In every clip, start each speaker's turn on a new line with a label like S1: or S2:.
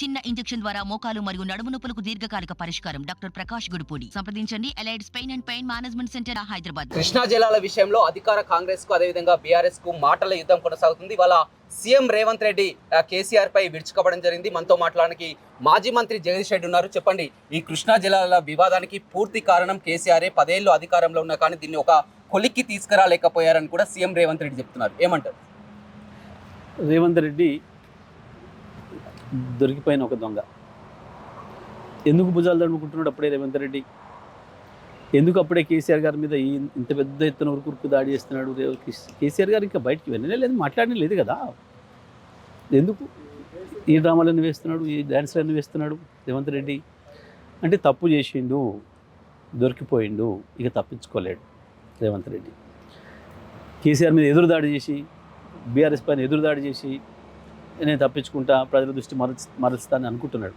S1: చిన్న ఇంజెక్షన్ ద్వారా మోకాలు మరియు నడుము నొప్పులకు దీర్ఘకాలిక పరిష్కారం. డాక్టర్ ప్రకాష్ గుడిపూడి. సంప్రదించండి. Allied's pain and pain management centre, Hyderabad.
S2: Krishna జిల్లాల విషయంలో అధికార కాంగ్రెస్ కు అదేవిధంగా బీఆర్ఎస్ కు మాటల యుద్ధం కొనసాగుతుంది. వాళ్ళ సీఎం రేవంత్ రెడ్డి కేసీఆర్ పై విరుచుకోవడం జరిగింది. మనతో మాట్లాడడానికి మాజీ మంత్రి జగదీష్ రెడ్డి ఉన్నారు. చెప్పండి, ఈ కృష్ణా జిల్లాల వివాదానికి పూర్తి కారణం కేసీఆర్. 10 ఏళ్ళు అధికారంలో ఉన్నా కానీ దీన్ని ఒక కొలిక్కి తీసుకురాలేకపోయారని కూడా సీఎం రేవంత్ రెడ్డి చెప్తున్నారు. ఏమంటారు?
S3: రేవంత్ రెడ్డి దొరికిపోయిన ఒక దొంగ. ఎందుకు భుజాలు తడుముకుంటున్నాడు అప్పుడే రేవంత్ రెడ్డి? ఎందుకు అప్పుడే కేసీఆర్ గారి మీద ఇంత పెద్ద ఎత్తున ఉరుకురుకు దాడి చేస్తున్నాడు? కేసీఆర్ గారు ఇంకా బయటికి వెళ్ళనే లేదు, మాట్లాడనే లేదు కదా. ఎందుకు ఈ డ్రామాలన్నీ వేస్తున్నాడు, ఈ డ్యాన్స్లన్నీ వేస్తున్నాడు రేవంత్ రెడ్డి? అంటే తప్పు చేసిండు, దొరికిపోయిండు, ఇక తప్పించుకోలేడు రేవంత్ రెడ్డి. కేసీఆర్ మీద ఎదురుదాడి చేసి, బీఆర్ఎస్ పైన ఎదురుదాడి చేసి నేను తప్పించుకుంటా, ప్రజల దృష్టి మరలుస్తానని అనుకుంటున్నాడు.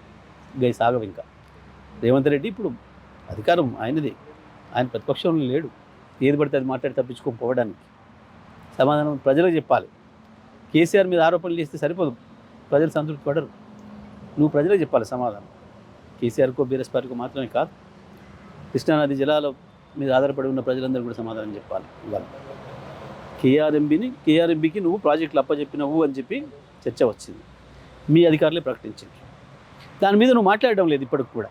S3: గై సాగవు ఇంకా. రేవంత్ రెడ్డి ఇప్పుడు అధికారం ఆయనది, ఆయన ప్రతిపక్షంలో లేడు. ఏది పడితే అది మాట్లాడి తప్పించుకోకపోవడానికి సమాధానం ప్రజలకు చెప్పాలి. కేసీఆర్ మీద ఆరోపణలు చేస్తే సరిపోదు, ప్రజలు సంతృప్తి పడరు. నువ్వు ప్రజలకు చెప్పాలి సమాధానం. కేసీఆర్కో బీఆర్ఎస్ పార్టీకో మాత్రమే కాదు, కృష్ణానది జలాల మీద ఆధారపడి ఉన్న ప్రజలందరూ కూడా సమాధానం చెప్పాలి. ఇవాళ కేఆర్ఎంబీకి నువ్వు ప్రాజెక్టులు అప్పచెప్పినవు అని చెప్పి చర్చ వచ్చింది. మీ అధికారులే ప్రకటించింది. దాని మీద నువ్వు మాట్లాడడం లేదు ఇప్పటికి కూడా.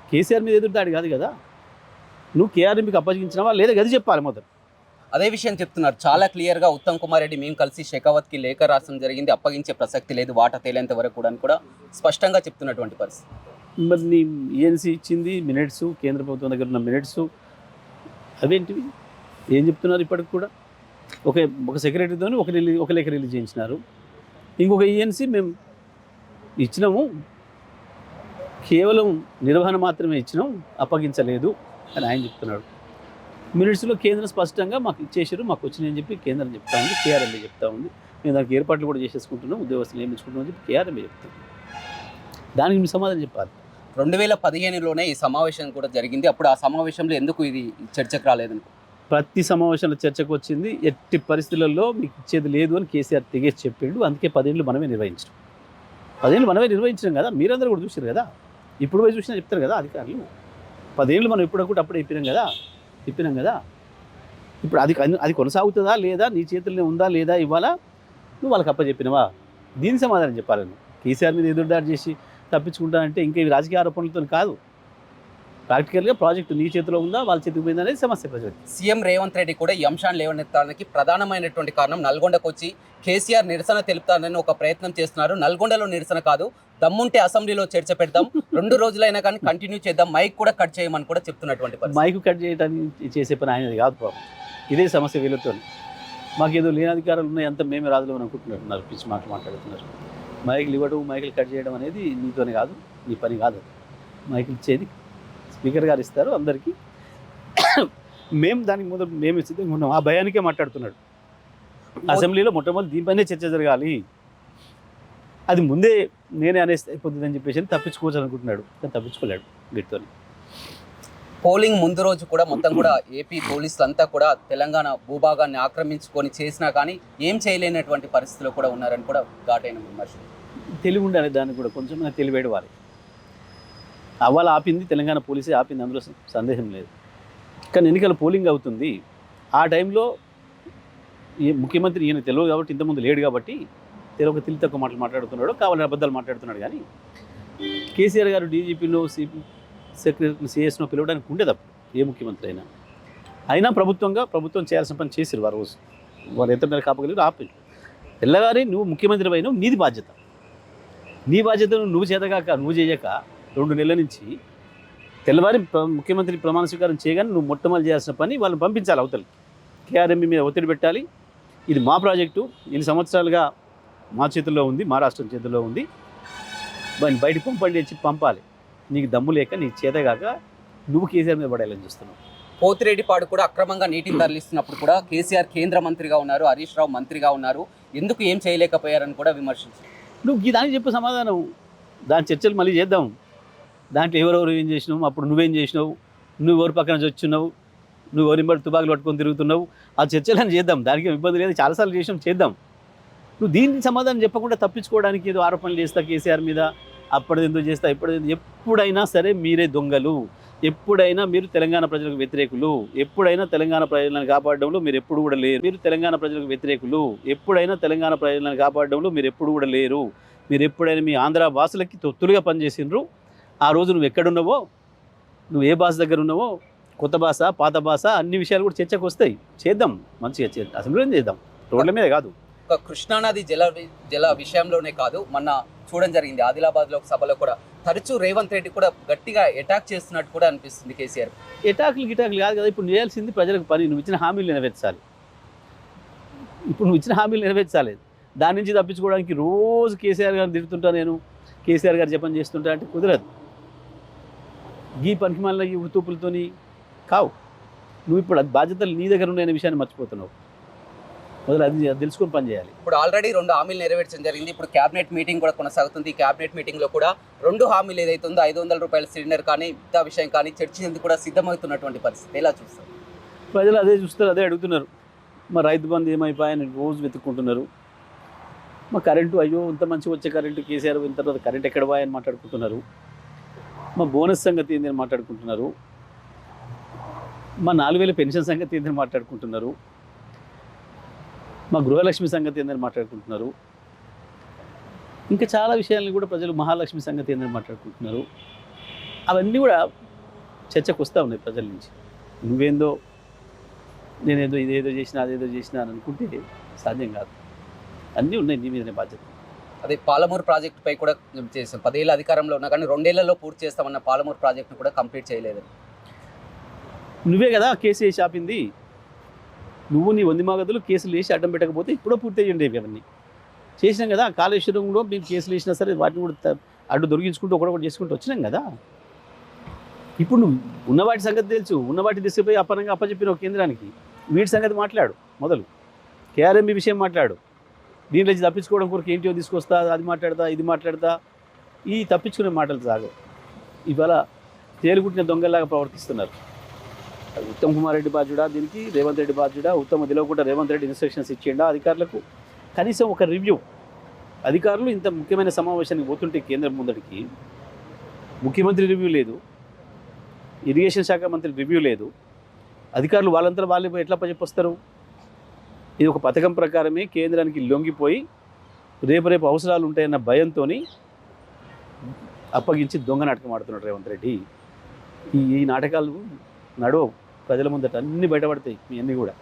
S3: కేసీఆర్ మీద ఎదురుదాడి కాదు కదా, నువ్వు కేఆర్ఎంబీకి అప్పగించినవా లేదా గది చెప్పాలి మొదలు.
S2: అదే విషయం చెప్తున్నారు చాలా క్లియర్గా. ఉత్తమ్ కుమార్ రెడ్డి మేము కలిసి షెకావత్కి లేఖ రాసడం జరిగింది, అప్పగించే ప్రసక్తి లేదు, వాటా తేలేంత వరకు కూడా స్పష్టంగా చెప్తున్నటువంటి పరిస్థితి.
S3: మరి నీ ఏఎన్సీ ఇచ్చింది మినిట్స్, కేంద్ర ప్రభుత్వం దగ్గర ఉన్న మినిట్స్ అవేంటివి? ఏం చెప్తున్నారు ఇప్పటికి కూడా? ఒక సెక్రటరీతో ఒక లేఖ రిలీజ్ చేయించినారు. ఇంకొక ఈఎన్సీ మేము ఇచ్చినాము, కేవలం నిర్వహణ మాత్రమే ఇచ్చినాం, అప్పగించలేదు అని ఆయన చెప్తున్నాడు. మినిట్స్లో కేంద్రం స్పష్టంగా మాకు ఇచ్చేసారు, మాకు వచ్చినాయని చెప్పి కేంద్రం చెప్తా ఉంది, కేఆర్ఎంఏ చెప్తా ఉంది. మేము దానికి ఏర్పాట్లు కూడా చేసేసుకుంటున్నాం, ఉద్యోగస్తులు నియమించుకుంటున్నాం అని చెప్పి కేఆర్ఎంఏ చెప్తాం. దానికి మీ సమాధానం చెప్పాలి.
S2: 2015లోనే ఈ సమావేశం కూడా జరిగింది. అప్పుడు ఆ సమావేశంలో ఎందుకు ఇది చర్చకు రాలేదని?
S3: ప్రతి సమావేశంలో చర్చకు వచ్చింది. ఎట్టి పరిస్థితులలో మీకు ఇచ్చేది లేదు అని కేసీఆర్ తెగేసి చెప్పిండు. అందుకే 10 ఏళ్ళు మనమే నిర్వహించడం. 10 ఏళ్ళు మనమే నిర్వహించడం కదా, మీరందరూ కూడా చూసారు కదా. ఇప్పుడు పోయి చూసినా చెప్తారు కదా అధికారులు. 10 ఏళ్ళు మనం ఎప్పుడొకటి అప్పుడే ఇప్పినాం కదా. ఇప్పుడు అది కొనసాగుతుందా లేదా, నీ చేతుల్లోనే ఉందా లేదా ఇవాళ నువ్వు వాళ్ళకి అప్పచెప్పినవా? దీని సమాధానం చెప్పాలి. నువ్వు కేసీఆర్ మీద ఎదురుదాడి చేసి తప్పించుకుంటా అంటే ఇంకా ఇవి రాజకీయ ఆరోపణలతో కాదు, ప్రాక్టికల్గా ప్రాజెక్టు నీ చేతిలో ఉందా వాళ్ళ చేతికి పోయిందా అనేది సమస్య ప్రజలు.
S2: సీఎం రేవంత్ రెడ్డి కూడా ఈ అంశాన్ని లేవనెత్తడానికి ప్రధానమైనటువంటి కారణం నల్గొండకు వచ్చి కేసీఆర్ నిరసన తెలుపుతానని ఒక ప్రయత్నం చేస్తున్నారు. నల్గొండలో నిరసన కాదు, దమ్ముంటే అసెంబ్లీలో చర్చ పెడదాం, 2 రోజులైనా కానీ కంటిన్యూ చేద్దాం, మైక్ కూడా కట్ చేయమని కూడా చెప్తున్నటువంటి పరిస్థితి.
S3: మైక్ కట్ చేయడానికి చేసే పని ఆయనది కాదు పాపం. ఇదే సమస్య వీళ్ళతో. మాకేదో లేని అధికారాలు ఉన్నాయి, అంతా మేమే రాజులు అని అనుకుంటున్నారు, పిచ్చి మాట్లాడుతున్నారు. మైకులు ఇవ్వడం, మైకులు కట్ చేయడం అనేది నీతోనే కాదు, నీ పని కాదు. మైకులు ఇచ్చేది స్పీకర్ గారు ఇస్తారు అందరికీ. మేము దానికి మొదలు మేము ఇచ్చేది ఉన్నాం. ఆ భయానికే మాట్లాడుతున్నాడు. అసెంబ్లీలో మొట్టమొదటి దీనిపైనే చర్చ జరగాలి, అది ముందే నేనే అనేస్తే అయిపోతుందని చెప్పేసి తప్పించుకోవచ్చు అనుకుంటున్నాడు, కానీ తప్పించుకోలేడు వీటితో.
S2: పోలింగ్ ముందు రోజు కూడా మొత్తం కూడా ఏపీ పోలీసులంతా కూడా తెలంగాణ భూభాగాన్ని ఆక్రమించుకొని చేసినా కానీ ఏం చేయలేనటువంటి పరిస్థితిలో కూడా ఉన్నారని కూడా ఘాటైన విమర్శ.
S3: తెలివి ఉండాలి, దానికి కూడా కొంచెం తెలివేడు వారి. అవ్వాలి ఆపింది తెలంగాణ పోలీసే ఆపింది, అందులో సందేహం లేదు. కానీ ఎన్నికల పోలింగ్ అవుతుంది, ఆ టైంలో ముఖ్యమంత్రి ఈయన తెలియదు కాబట్టి, ఇంతకుముందు లేడు కాబట్టి తెలియక తెలివి తక్కువ మాట్లాడుతున్నాడు, కావాలని అబద్ధాలు మాట్లాడుతున్నాడు. కానీ కేసీఆర్ గారు డీజీపీలో సెక్రటరీ సిఎస్ను పిలవడానికి ఉండేది అప్పుడు ఏ ముఖ్యమంత్రి అయినా ప్రభుత్వం చేయాల్సిన పని చేసిరు. ఆ రోజు వారు ఎంత మేర కాపగలిగారు ఆపేది. తెల్లగారి నువ్వు ముఖ్యమంత్రి అయినావు, నీ బాధ్యతను నువ్వు చేతగాక నువ్వు చేయక 2 నెలల నుంచి తెల్లవారి ముఖ్యమంత్రి ప్రమాణ స్వీకారం చేయగానే నువ్వు మొట్టమొదటి చేయాల్సిన పని వాళ్ళని పంపించాలి అవతలకి. కేఆర్ఎంబీ మీద ఒత్తిడి పెట్టాలి, ఇది మా ప్రాజెక్టు, ఇన్ని సంవత్సరాలుగా మా చేతుల్లో ఉంది, మా రాష్ట్రం చేతుల్లో ఉంది, బయటికి పంపండి అని చెప్పి పంపాలి. నీకు దమ్ము లేక, నీకు చేతగాక నువ్వు కేసీఆర్ మీద పడేయాలని చూస్తున్నావు.
S2: పోతిరెడ్డిపాడు కూడా అక్రమంగా నీటిని తరలిస్తున్నప్పుడు కూడా కేసీఆర్ కేంద్ర మంత్రిగా ఉన్నారు, హరీష్ రావు మంత్రిగా ఉన్నారు, ఎందుకు ఏం చేయలేకపోయారని కూడా విమర్శించారు.
S3: నువ్వు దానికి చెప్పు సమాధానం. దాని చర్చలు మళ్ళీ చేద్దాం. దాంట్లో ఎవరెవరు ఏం చేసినావు, అప్పుడు నువ్వేం చేసినావు, నువ్వు ఎవరి పక్కన వచ్చున్నావు, నువ్వు ఎవరి బట్టి తుపాకులు పట్టుకొని తిరుగుతున్నావు, ఆ చర్చలను చేద్దాం. దానికి ఇబ్బంది లేదు, చాలాసార్లు చేసినాం, చేద్దాం. నువ్వు దీనికి సమాధానం చెప్పకుండా తప్పించుకోవడానికి ఏదో ఆరోపణలు చేస్తా కేసీఆర్ మీద, అప్పటిది ఎందుకు చేస్తా ఎప్పుడైనా సరే మీరే దొంగలు, ఎప్పుడైనా మీరు తెలంగాణ ప్రజలకు వ్యతిరేకులు, ఎప్పుడైనా తెలంగాణ ప్రజలను కాపాడడంలో మీరు ఎప్పుడు కూడా లేరు. మీరు తెలంగాణ ప్రజలకు వ్యతిరేకులు, ఎప్పుడైనా తెలంగాణ ప్రజలను కాపాడడంలో మీరు ఎప్పుడు కూడా లేరు. మీరు ఎప్పుడైనా మీ ఆంధ్ర భాషలకి తొత్తులుగా పనిచేసినారు. ఆ రోజు నువ్వు ఎక్కడున్నావో, నువ్వు ఏ భాష దగ్గర ఉన్నావో, కొత్త భాష పాత భాష అన్ని విషయాలు కూడా చర్చకు వస్తాయి. చేద్దాం, మంచిగా అసెంబ్లీలో చేద్దాం, రోడ్ల మీద కాదు.
S2: ఒక కృష్ణానది జల విషయంలోనే కాదు, మొన్న చూడడం జరిగింది ఆదిలాబాద్లో ఒక సభలో కూడా తరచూ రేవంత్ రెడ్డి కూడా గట్టిగా అటాక్ చేస్తున్నట్టు కూడా అనిపిస్తుంది కేసీఆర్.
S3: ఎటాకులు గిటాకులు కాదు కదా, ఇప్పుడు చేయాల్సింది ప్రజలకు పని. నువ్వు ఇచ్చిన హామీలు నెరవేర్చాలి. దాని నుంచి తప్పించుకోవడానికి రోజు కేసీఆర్ గారిని తిడుతుంటా, నేను కేసీఆర్ గారు జపం చేస్తుంటా అంటే కుదరదు. గీ పనికిమాలిన ఈ ఉతూపులతోని కావు. నువ్వు ఇప్పుడు అది బాధ్యతలు నీ దగ్గర ఉన్న విషయాన్ని మర్చిపోతున్నావు. మొదలు అది తెలుసుకొని పని చేయాలి.
S2: ఇప్పుడు ఆల్రెడీ 2 హామీలు నెరవేర్చడం జరిగింది. ఇప్పుడు క్యాబినెట్ మీటింగ్ కూడా కొనసాగుతుంది. ఈ క్యాబినెట్ మీటింగ్లో కూడా 2 హామీలు ఏదైతే ఉందో 500 రూపాయల సిలిండర్ కానీ మిగతా విషయం కానీ చర్చించేందుకు కూడా సిద్ధమవుతున్నటువంటి పరిస్థితి ఎలా చూస్తారు?
S3: ప్రజలు అదే చూస్తారు, అదే అడుగుతున్నారు. మా రైతు బంధు ఏమైపోయాయని రోజు వెతుక్కుంటున్నారు. మా కరెంటు, అయ్యో ఇంత మంచిగా వచ్చే కరెంటు కేసీఆర్ పోయిన తర్వాత కరెంట్ ఎక్కడ పోయాయని మాట్లాడుకుంటున్నారు. మా బోనస్ సంగతి ఏందని మాట్లాడుకుంటున్నారు. మా 4000 పెన్షన్ సంగతి ఏందని మాట్లాడుకుంటున్నారు. మా గృహలక్ష్మి సంగతి ఏందని మాట్లాడుకుంటున్నారు. ఇంకా చాలా విషయాలను కూడా ప్రజలు మహాలక్ష్మి సంగతి ఏందని మాట్లాడుకుంటున్నారు. అవన్నీ కూడా చర్చకు వస్తూ ఉన్నాయి ప్రజల నుంచి. నువ్వేందో నేనేదో ఇదేదో చేసినా అదేదో చేసినా అని అనుకుంటే సాధ్యం కాదు. అన్నీ ఉన్నాయి నీ మీదనే బాధ్యత.
S2: అదే పాలమూరు ప్రాజెక్టుపై కూడా చేసాం. 10 ఏళ్ళ అధికారంలో ఉన్నా కానీ 2 ఏళ్లలో పూర్తి చేస్తామన్న పాలమూరు ప్రాజెక్టును కూడా కంప్లీట్ చేయలేదు.
S3: నువ్వే కదా కేసు వేసి ఆపింది. నువ్వు నీ 100 మగదులు కేసులు వేసి అడ్డం పెట్టకపోతే ఇప్పుడో పూర్తి అయ్యండి. అవన్నీ చేసినాం కదా. కాళేశ్వరంలో మేము కేసులు వేసినా సరే వాటిని కూడా అడ్డు దొరికించుకుంటూ ఒకడొకటి చేసుకుంటూ వచ్చినాం కదా. ఇప్పుడు నువ్వు ఉన్నవాటి సంగతి తెలుసు, ఉన్నవాటి తీసుకుపోయి అప్పనంగా అప్పచెప్పిన కేంద్రానికి. వీటి సంగతి మాట్లాడు, మొదలు కేఆర్ఎంబీ విషయం మాట్లాడు. దీంట్లో తప్పించుకోవడం కొరకు ఏంటో తీసుకొస్తా, అది మాట్లాడతా, ఇది మాట్లాడతా, ఈ తప్పించుకునే మాటలు సాగవు. ఇవాళ తేలుగుట్టిన దొంగల్లాగా ప్రవర్తిస్తున్నారు. ఉత్తమ్ కుమార్ రెడ్డి బాధ్యుడా దీనికి, రేవంత్ రెడ్డి బాధ్యుడా? ఉత్తమ్ తెలియకుండా రేవంత్ రెడ్డి ఇన్స్ట్రక్షన్స్ ఇచ్చిండా అధికారులకు? కనీసం ఒక రివ్యూ. అధికారులు ఇంత ముఖ్యమైన సమావేశానికి పోతుంటే కేంద్రం ముందడికి ముఖ్యమంత్రి రివ్యూ లేదు, ఇరిగేషన్ శాఖ మంత్రి రివ్యూ లేదు. అధికారులు వాళ్ళంతా వాళ్ళే ఎట్లా చెప్పొస్తారు? ఇది ఒక పథకం ప్రకారమే కేంద్రానికి లొంగిపోయి రేపు అవసరాలు ఉంటాయన్న భయంతో అప్పగించి దొంగ నాటకం ఆడుతున్నాడు రేవంత్ రెడ్డి. ఈ నాటకాలు నడవవు. ప్రజల ముందట అన్నీ బయటపడతాయి. మీ అన్నీ కూడా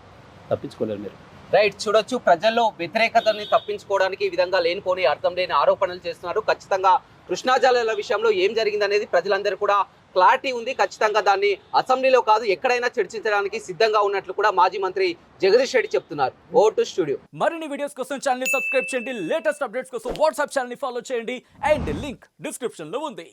S3: తప్పించుకోలేరు మీరు.
S2: రైట్, చూడొచ్చు ప్రజల్లో వ్యతిరేకతని తప్పించుకోవడానికి ఈ విధంగా లేనిపోని అర్థం లేని ఆరోపణలు చేస్తున్నారు. ఖచ్చితంగా కృష్ణా జలాల విషయంలో ఏం జరిగిందనేది ప్రజలందరూ కూడా క్లారిటీ ఉంది. ఖచ్చితంగా దాన్ని అసెంబ్లీలో కాదు ఎక్కడైనా చర్చించడానికి సిద్ధంగా ఉన్నట్లు కూడా మాజీ మంత్రి జగదీష్ రెడ్డి చెప్తున్నారు. ఓ టు స్టూడియో.
S4: మరిన్ని వీడియోస్ కోసం ఛానల్ ని సబ్స్క్రైబ్ చేయండి. లేటెస్ట్ అప్డేట్స్ కోసం వాట్సాప్ ఛానల్ ని ఫాలో చేయండి. అండ్ లింక్ డిస్క్రిప్షన్ లో ఉంది.